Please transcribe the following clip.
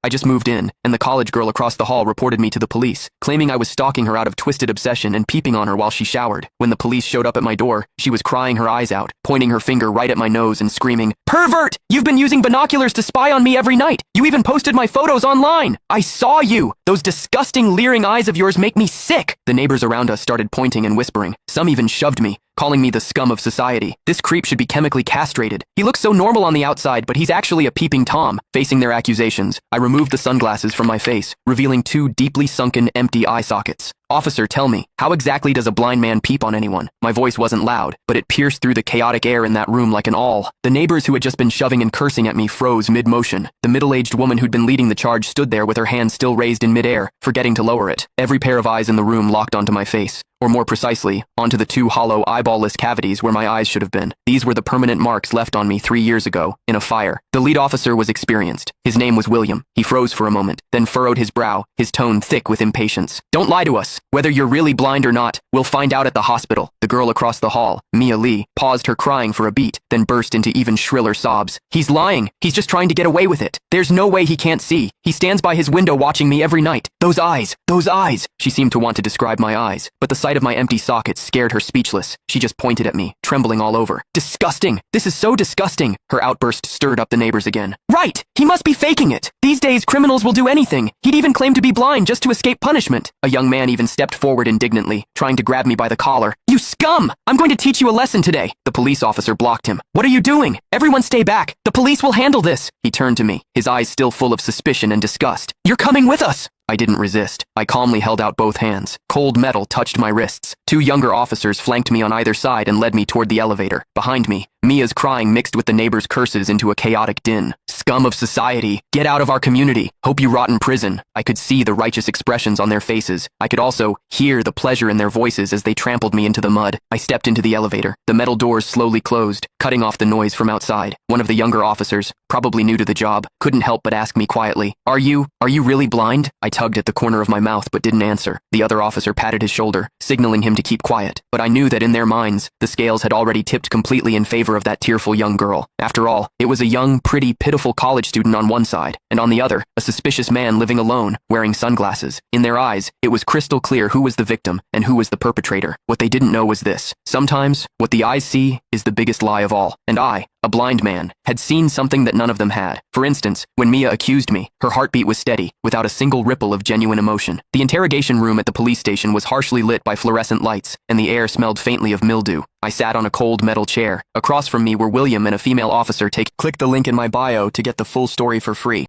I just moved in, and the college girl across the hall reported me to the police, claiming I was stalking her out of twisted obsession and peeping on her while she showered. When the police showed up at my door, she was crying her eyes out, pointing her finger right at my nose and screaming, "Pervert! You've been using binoculars to spy on me every night! You even posted my photos online! I saw you! Those disgusting leering eyes of yours make me sick!" The neighbors around us started pointing and whispering. Some even shoved me, calling me the scum of society. This creep should be chemically castrated. He looks so normal on the outside, but he's actually a peeping Tom. Facing their accusations, I removed the sunglasses from my face, revealing two deeply sunken, empty eye sockets. "Officer, tell me, how exactly does a blind man peep on anyone?" My voice wasn't loud, but it pierced through the chaotic air in that room like an awl. The neighbors who had just been shoving and cursing at me froze mid-motion. The middle-aged woman who'd been leading the charge stood there with her hand still raised in mid-air, forgetting to lower it. Every pair of eyes in the room locked onto my face, or more precisely, onto the two hollow, eyeball-less cavities where my eyes should have been. These were the permanent marks left on me 3 years ago, in a fire. The lead officer was experienced. His name was William. He froze for a moment, then furrowed his brow, his tone thick with impatience. "Don't lie to us. Whether you're really blind or not, we'll find out at the hospital." The girl across the hall, Mia Lee, paused her crying for a beat, then burst into even shriller sobs. "He's lying. He's just trying to get away with it. There's no way he can't see. He stands by his window watching me every night. Those eyes, those eyes." She seemed to want to describe my eyes, but the sight of my empty sockets scared her speechless. She just pointed at me, trembling all over. "Disgusting! This is so disgusting!" Her outburst stirred up the neighbors again. "Right! He must be faking it! These days criminals will do anything. He'd even claim to be blind just to escape punishment." A young man even stepped forward indignantly, trying to grab me by the collar. "You scum! I'm going to teach you a lesson today." The police officer blocked him. "What are you doing? Everyone stay back. The police will handle this." He turned to me, his eyes still full of suspicion and disgust. "You're coming with us." I didn't resist. I calmly held out both hands. Cold metal touched my wrists. Two younger officers flanked me on either side and led me toward the elevator. Behind me, Mia's crying mixed with the neighbors' curses into a chaotic din. "Scum of society! Get out of our community! Hope you rot in prison!" I could see the righteous expressions on their faces. I could also hear the pleasure in their voices as they trampled me into the mud. I stepped into the elevator. The metal doors slowly closed, cutting off the noise from outside. One of the younger officers, probably new to the job, couldn't help but ask me quietly, Are you really blind?" I tugged at the corner of my mouth but didn't answer. The other officer patted his shoulder, signaling him to keep quiet. But I knew that in their minds, the scales had already tipped completely in favor of that tearful young girl. After all, it was a young, pretty, pitiful college student on one side, and on the other, a suspicious man living alone, wearing sunglasses. In their eyes, it was crystal clear who was the victim and who was the perpetrator. What they didn't know was this: sometimes, what the eyes see is the biggest lie of all. And I, a blind man, had seen something that none of them had. For instance, when Mia accused me, her heartbeat was steady, without a single ripple of genuine emotion. The interrogation room at the police station was harshly lit by fluorescent lights, and the air smelled faintly of mildew. I sat on a cold metal chair. Across from me were William and a female officer. Click the link in my bio to get the full story for free.